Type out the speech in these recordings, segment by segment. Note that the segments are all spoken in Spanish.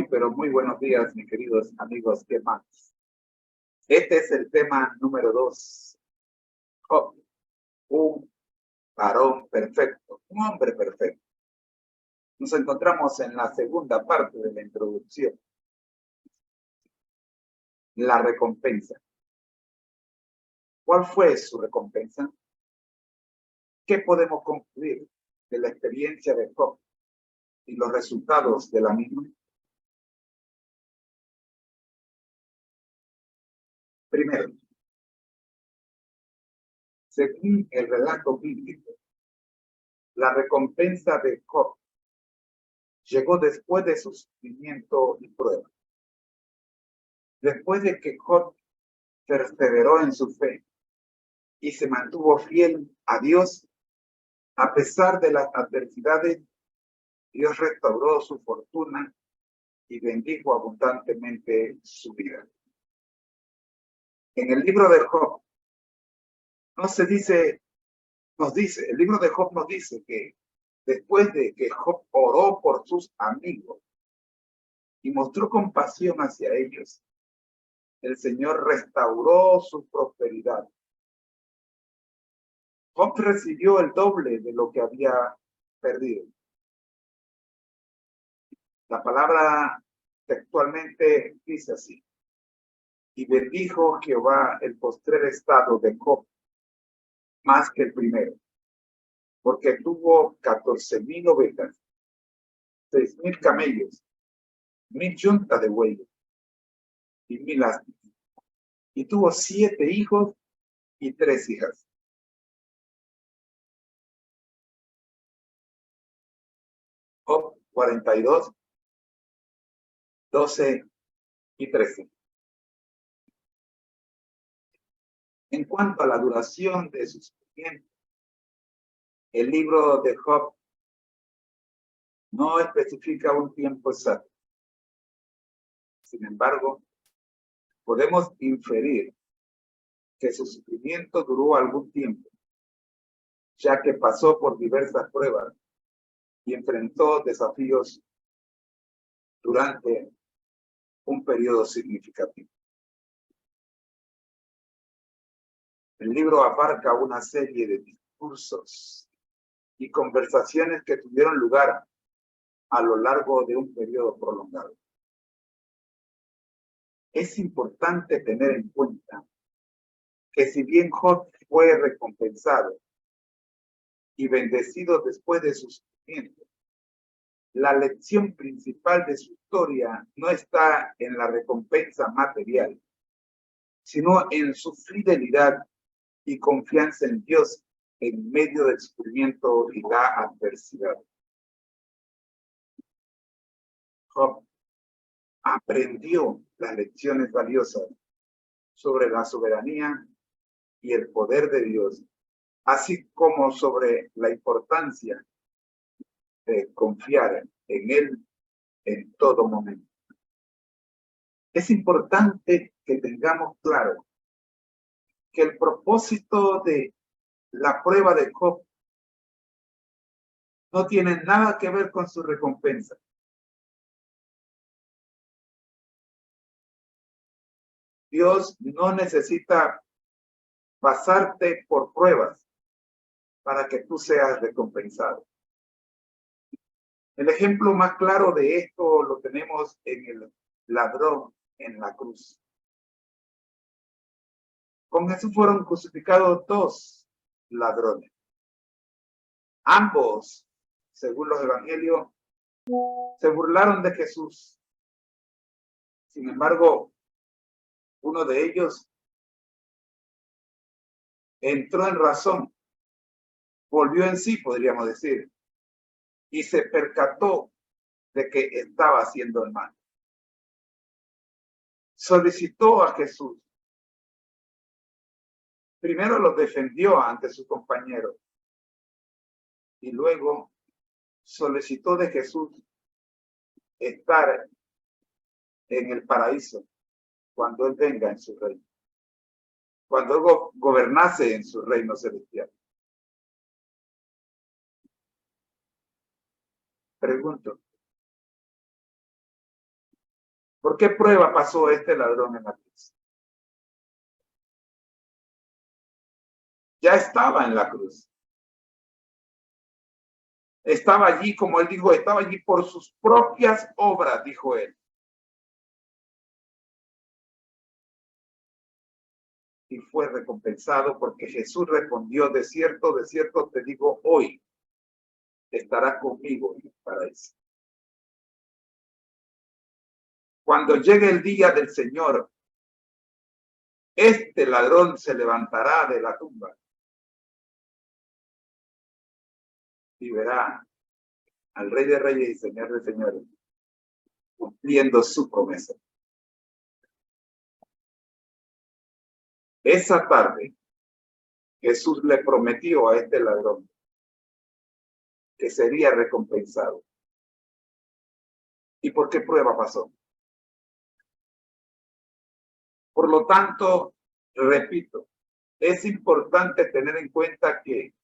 Pero muy buenos días, mis queridos amigos. ¿Qué más? Este es el tema número 2. Job, un varón perfecto, un hombre perfecto. Nos encontramos en la segunda parte de la introducción. La recompensa. ¿Cuál fue su recompensa? ¿Qué podemos concluir de la experiencia de Job y los resultados de la misma? Primero, según el relato bíblico, la recompensa de Job llegó después de su sufrimiento y prueba. Después de que Job perseveró en su fe y se mantuvo fiel a Dios, a pesar de las adversidades, Dios restauró su fortuna y bendijo abundantemente su vida. En el libro de Job el libro de Job nos dice que después de que Job oró por sus amigos y mostró compasión hacia ellos, el Señor restauró su prosperidad. Job recibió el doble de lo que había perdido. La palabra textualmente dice así: y bendijo Jehová el postrer estado de Job más que el primero, porque tuvo 14,000 ovejas, 6,000 camellos, 1,000 yuntas de bueyes y 1,000 asnos, y tuvo 7 hijos y 3 hijas. Job 42, 12 y 13. En cuanto a la duración de su sufrimiento, el libro de Job no especifica un tiempo exacto. Sin embargo, podemos inferir que su sufrimiento duró algún tiempo, ya que pasó por diversas pruebas y enfrentó desafíos durante un periodo significativo. El libro abarca una serie de discursos y conversaciones que tuvieron lugar a lo largo de un periodo prolongado. Es importante tener en cuenta que si bien Job fue recompensado y bendecido después de su sufrimiento, la lección principal de su historia no está en la recompensa material, sino en su fidelidad y confianza en Dios en medio del sufrimiento y la adversidad. Job aprendió las lecciones valiosas sobre la soberanía y el poder de Dios, así como sobre la importancia de confiar en Él en todo momento. Es importante que tengamos claro que el propósito de la prueba de Job no tiene nada que ver con su recompensa. Dios no necesita pasarte por pruebas para que tú seas recompensado. El ejemplo más claro de esto lo tenemos en el ladrón en la cruz. Con Jesús fueron crucificados 2 ladrones. Ambos, según los evangelios, se burlaron de Jesús. Sin embargo, uno de ellos entró en razón, volvió en sí, podríamos decir, y se percató de que estaba haciendo el mal. Solicitó a Jesús. Primero lo defendió ante su compañero y luego solicitó de Jesús estar en el paraíso cuando Él venga en su reino, cuando Él gobernase en su reino celestial. Pregunto, ¿Por qué prueba pasó este ladrón en la cruz? Ya estaba en la cruz. Estaba allí, como él dijo, estaba allí por sus propias obras, dijo él. Y fue recompensado porque Jesús respondió, de cierto te digo hoy, estarás conmigo en el paraíso. Cuando llegue el día del Señor, este ladrón se levantará de la tumba y verá al Rey de Reyes y Señor de Señores cumpliendo su promesa. Esa tarde, Jesús le prometió a este ladrón que sería recompensado. ¿Y por qué prueba pasó? Por lo tanto, repito, es importante tener en cuenta que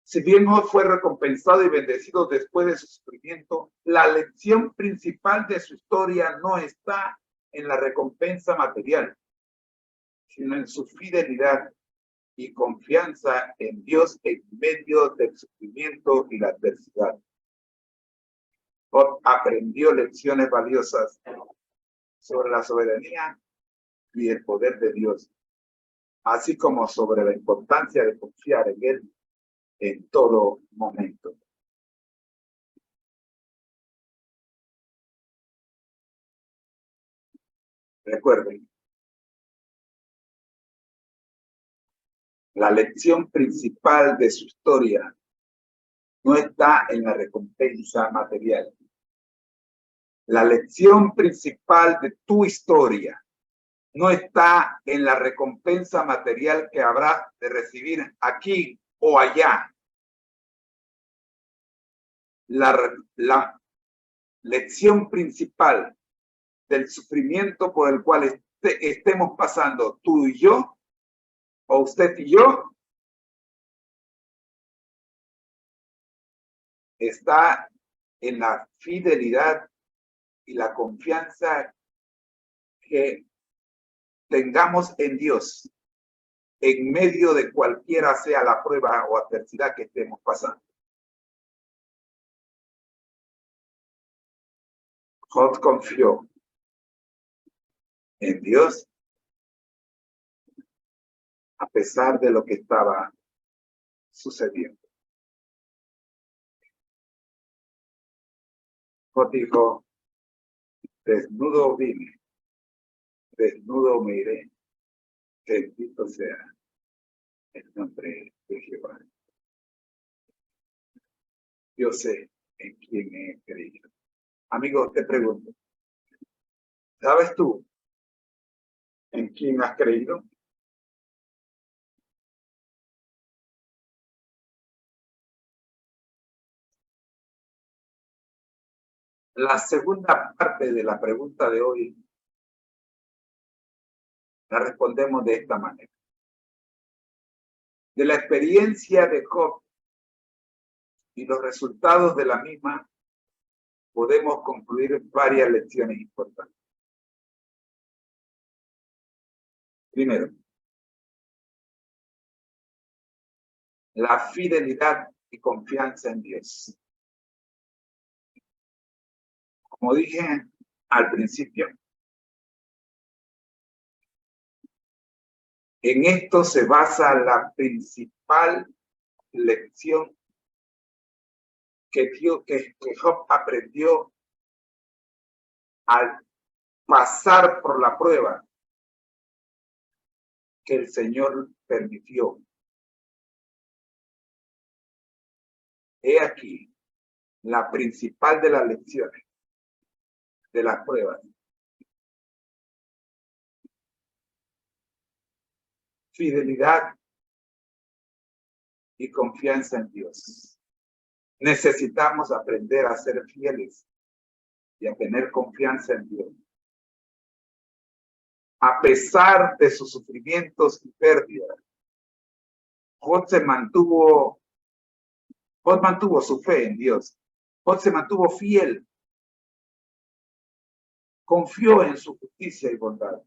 si bien no fue recompensado y bendecido después de su sufrimiento, la lección principal de su historia no está en la recompensa material, sino en su fidelidad y confianza en Dios en medio del sufrimiento y la adversidad. Job aprendió lecciones valiosas sobre la soberanía y el poder de Dios, así como sobre la importancia de confiar en Él en todo momento. Recuerden, la lección principal de su historia no está en la recompensa material. La lección principal de tu historia no está en la recompensa material que habrá de recibir aquí o allá. La lección principal del sufrimiento por el cual estemos pasando tú y yo, o usted y yo, está en la fidelidad y la confianza que tengamos en Dios en medio de cualquiera sea la prueba o adversidad que estemos pasando. Job confió en Dios a pesar de lo que estaba sucediendo. Job dijo, desnudo vine, desnudo me iré, bendito sea el nombre de Jehová. Yo sé en quién he creído. Amigo, te pregunto, ¿sabes tú en quién has creído? La segunda parte de la pregunta de hoy la respondemos de esta manera. De la experiencia de Job y los resultados de la misma, podemos concluir varias lecciones importantes. Primero, la fidelidad y confianza en Dios. Como dije al principio, en esto se basa la principal lección que Job aprendió al pasar por la prueba que el Señor permitió. He aquí la principal de las lecciones de las pruebas. Fidelidad y confianza en Dios. Necesitamos aprender a ser fieles y a tener confianza en Dios. A pesar de sus sufrimientos y pérdidas, Job mantuvo su fe en Dios. Job se mantuvo fiel. confió en su justicia y bondad.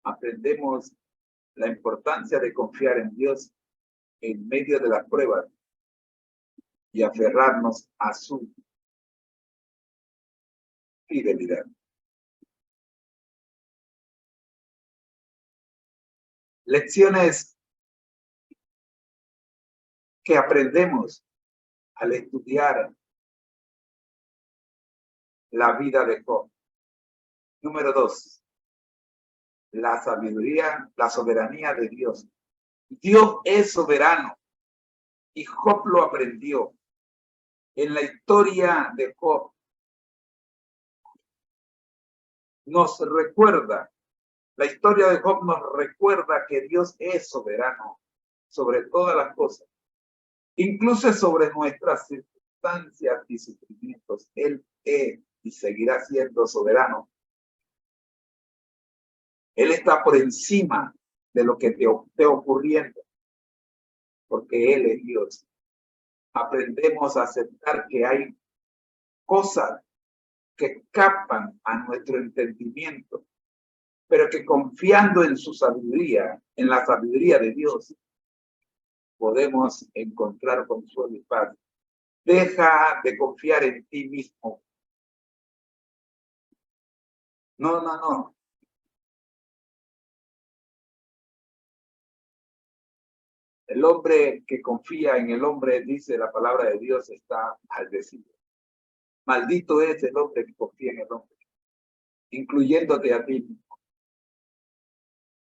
Aprendemos la importancia de confiar en Dios en medio de las pruebas y aferrarnos a su fidelidad. Lecciones que aprendemos al estudiar la vida de Job. Número 2, la sabiduría, la soberanía de Dios. Dios es soberano y Job lo aprendió. En la historia de Job nos recuerda, la historia de Job nos recuerda que Dios es soberano sobre todas las cosas, incluso sobre nuestras circunstancias y sufrimientos. Él es y seguirá siendo soberano. Él está por encima de lo que te esté ocurriendo, porque Él es Dios. Aprendemos a aceptar que hay cosas que escapan a nuestro entendimiento, pero que confiando en su sabiduría, en la sabiduría de Dios, podemos encontrar consuelo y paz. Deja de confiar en ti mismo. No. El hombre que confía en el hombre, dice la palabra de Dios, está maldecido. Maldito es el hombre que confía en el hombre, incluyéndote a ti mismo.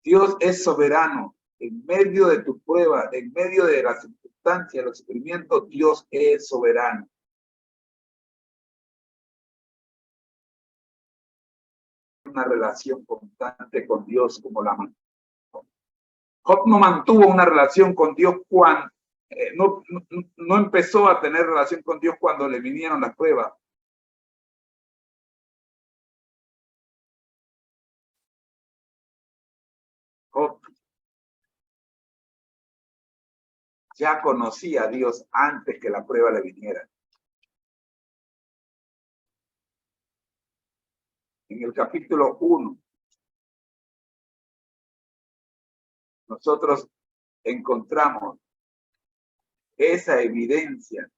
Dios es soberano. En medio de tu prueba, en medio de las circunstancias, los sufrimientos, Dios es soberano. Una relación constante con Dios como la mantuvo. Job no mantuvo una relación con Dios cuando no empezó a tener relación con Dios cuando le vinieron las pruebas. Job ya conocía a Dios antes que la prueba le viniera. En el capítulo 1, nosotros encontramos esa evidencia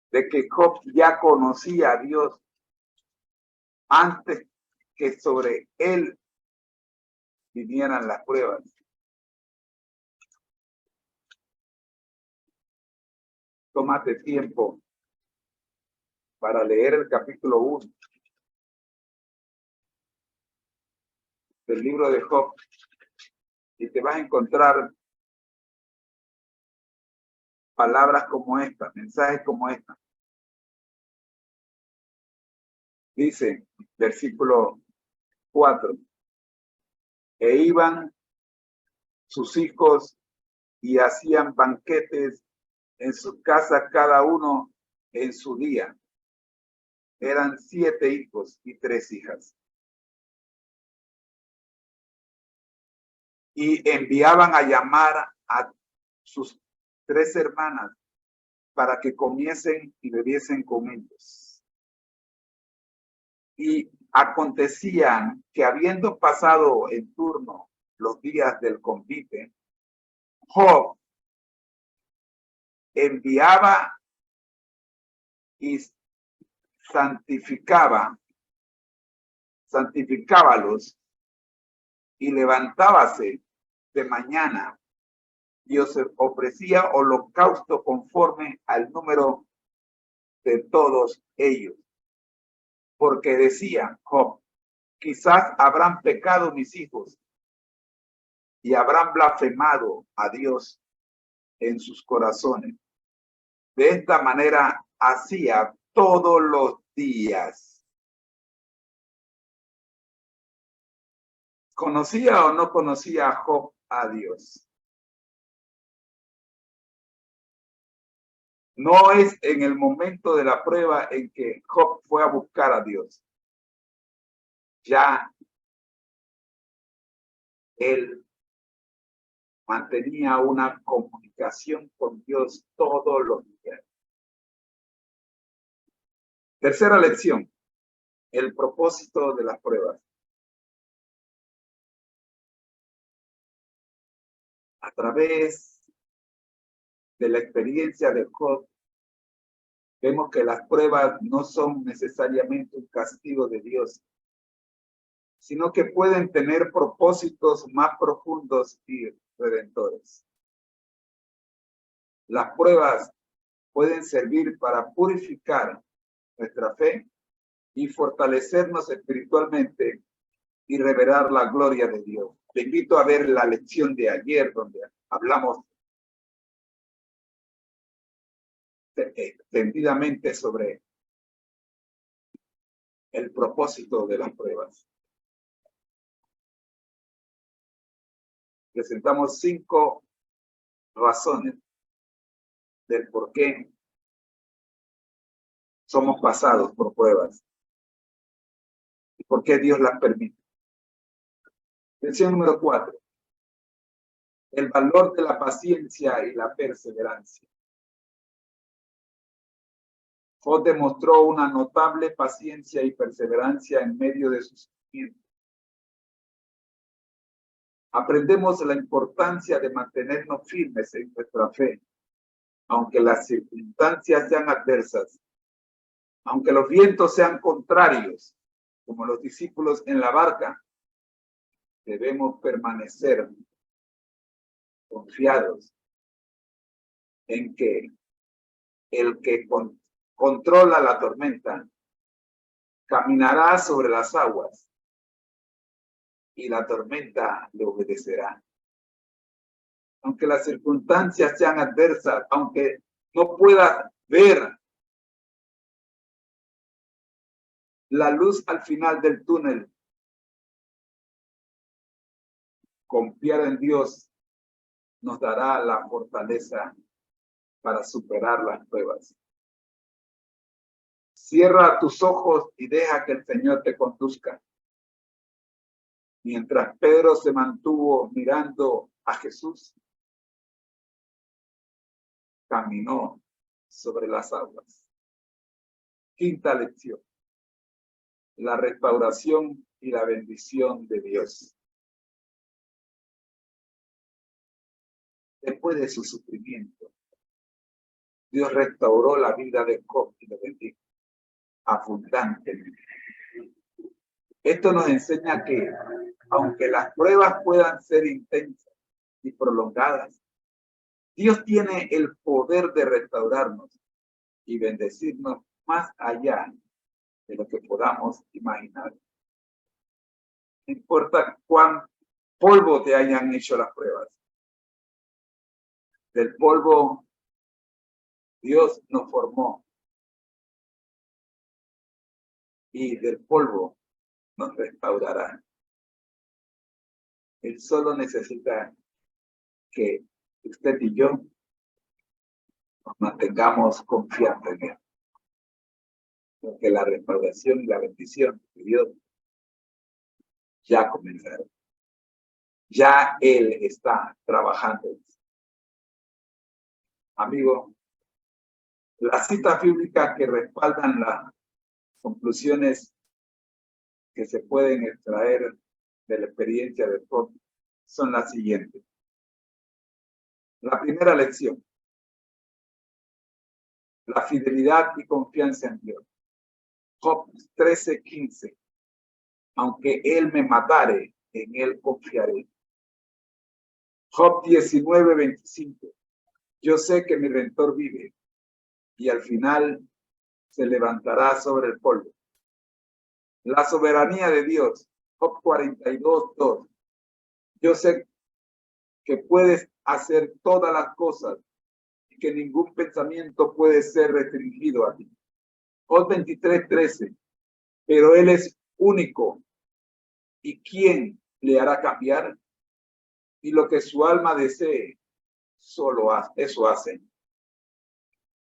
de que Job ya conocía a Dios antes que sobre él vinieran las pruebas. Tómate tiempo para leer el capítulo 1 del libro de Job y te vas a encontrar palabras como esta, mensajes como esta. Dice, versículo 4, e iban sus hijos y hacían banquetes en sus casas, cada uno en su día. Eran 7 hijos y 3 hijas. Y enviaban a llamar a sus 3 hermanas para que comiesen y bebiesen con ellos. Y acontecían que habiendo pasado en turno los días del convite, Job enviaba y santificábalos y levantábase de mañana y os ofrecía holocausto conforme al número de todos ellos. Porque decía Job, quizás habrán pecado mis hijos y habrán blasfemado a Dios en sus corazones. De esta manera hacía todos los días. ¿Conocía o no conocía Job a Dios? No es en el momento de la prueba en que Job fue a buscar a Dios. Ya él mantenía una comunicación con Dios todos los días. Tercera lección, el propósito de las pruebas. A través de la experiencia de Job, vemos que las pruebas no son necesariamente un castigo de Dios, sino que pueden tener propósitos más profundos y redentores. Las pruebas pueden servir para purificar nuestra fe y fortalecernos espiritualmente y revelar la gloria de Dios. Te invito a ver la lección de ayer donde hablamos extendidamente sobre el propósito de las pruebas. Presentamos 5 razones del por qué somos pasados por pruebas y por qué Dios las permite. Lección número 4. El valor de la paciencia y la perseverancia. Job demostró una notable paciencia y perseverancia en medio de su sufrimiento. Aprendemos la importancia de mantenernos firmes en nuestra fe, aunque las circunstancias sean adversas, aunque los vientos sean contrarios, como los discípulos en la barca, debemos permanecer confiados en que el que controla la tormenta caminará sobre las aguas y la tormenta le obedecerá. Aunque las circunstancias sean adversas, aunque no pueda ver la luz al final del túnel, confiar en Dios nos dará la fortaleza para superar las pruebas. Cierra tus ojos y deja que el Señor te conduzca. Mientras Pedro se mantuvo mirando a Jesús, caminó sobre las aguas. Quinta lección. La restauración y la bendición de Dios. Después de su sufrimiento, Dios restauró la vida de Job y lo bendijo abundantemente. Esto nos enseña que, aunque las pruebas puedan ser intensas y prolongadas, Dios tiene el poder de restaurarnos y bendecirnos más allá de lo que podamos imaginar. No importa cuán polvo te hayan hecho las pruebas. Del polvo Dios nos formó y del polvo nos restaurará. Él solo necesita que usted y yo nos mantengamos confiando en Él. Porque la restauración y la bendición de Dios ya comenzaron. Ya Él está trabajando. Amigo, las citas bíblicas que respaldan las conclusiones que se pueden extraer de la experiencia de Job son las siguientes. La primera lección, la fidelidad y confianza en Dios. Job 13:15. Aunque Él me matare, en Él confiaré. Job 19:25. Yo sé que mi Redentor vive y al final se levantará sobre el polvo. La soberanía de Dios. Job 42:2. Yo sé que puedes hacer todas las cosas y que ningún pensamiento puede ser restringido a ti. Job 23:13. Pero Él es único. ¿Y quién le hará cambiar? Y lo que su alma desee, solo eso hace.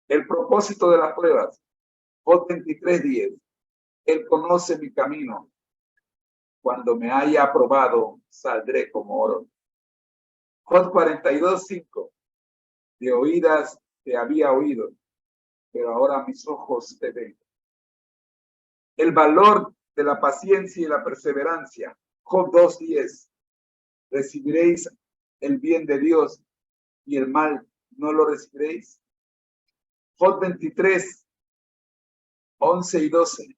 El propósito de las pruebas. Job 23:10. Él conoce mi camino. Cuando me haya aprobado, saldré como oro. Job 42:5. De oídas te había oído, pero ahora mis ojos te ven. El valor de la paciencia y la perseverancia. Job 2:10. ¿Recibiréis el bien de Dios y el mal no lo recibiréis? Job 23:11 y 12.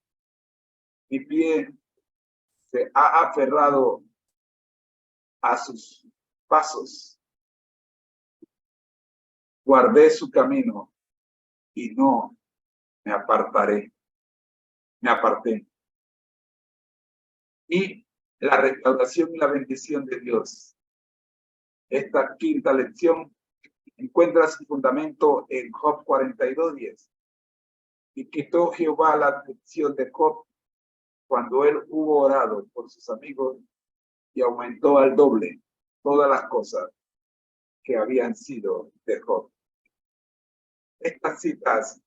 Mi pie se ha aferrado a sus pasos. Guardé su camino y no me aparté. Y la restauración y la bendición de Dios. Esta quinta lección encuentra su fundamento en Job 42:10. Y quitó Jehová la aflicción de Job cuando él hubo orado por sus amigos y aumentó al doble todas las cosas que habían sido de Job. Estas citas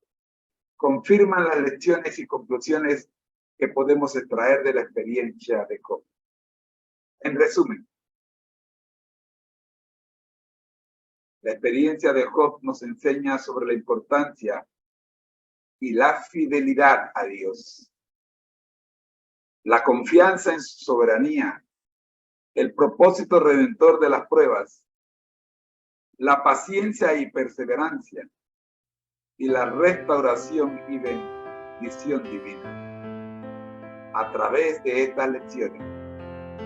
confirman las lecciones y conclusiones que podemos extraer de la experiencia de Job. En resumen, la experiencia de Job nos enseña sobre la importancia y la fidelidad a Dios, la confianza en su soberanía, el propósito redentor de las pruebas, la paciencia y perseverancia, y la restauración y bendición divina. A través de estas lecciones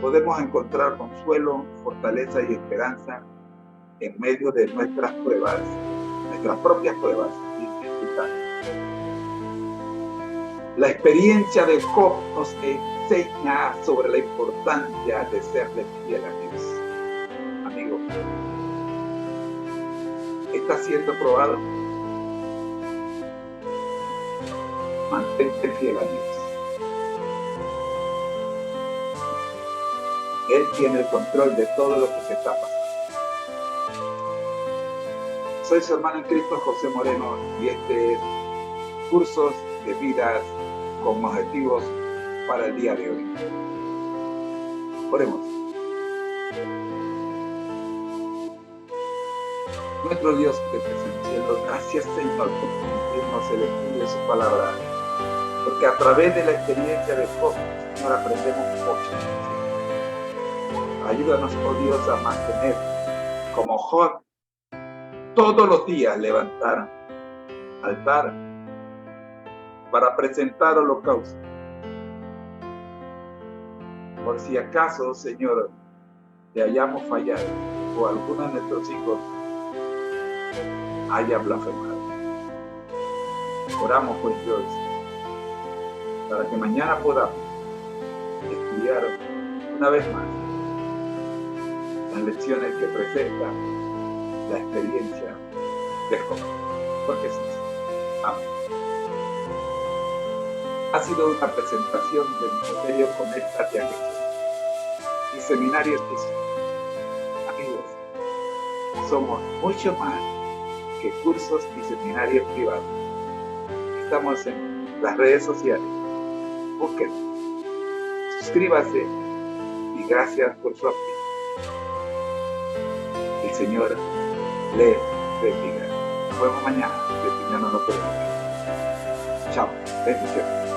podemos encontrar consuelo, fortaleza y esperanza en medio de nuestras pruebas, nuestras propias pruebas y dificultades. La experiencia de Job nos enseña sobre la importancia de serle fiel a Dios. Amigo, ¿está siendo probado? Mantente fiel a Dios. Él tiene el control de todo lo que te está pasando. Soy su hermano en Cristo, José Moreno, y este es Cursos de Vidas con Objetivos para el día de hoy. Oremos. Nuestro Dios que estás en el cielo, gracias Señor por permitirnos el estudio de su palabra, porque a través de la experiencia de Job, Señor, aprendemos mucho. Ayúdanos, oh Dios, a mantener como Job todos los días levantar altar para presentar holocausto. Por si acaso, Señor, te hayamos fallado o alguno de nuestros hijos haya blasfemado. Oramos, pues Dios, para que mañana podamos estudiar una vez más las lecciones que presenta la experiencia de Job. Porque sí. Amén. Ha sido una presentación del Ministerio Conéctate a Jesús y Seminario Jesús. Amigos, somos mucho más que cursos y seminarios privados. Estamos en las redes sociales. Búsquenos, suscríbase y gracias por su apoyo. El Señor le bendiga. Nos vemos mañana, si el Señor no lo permite. Chao, bendiciones.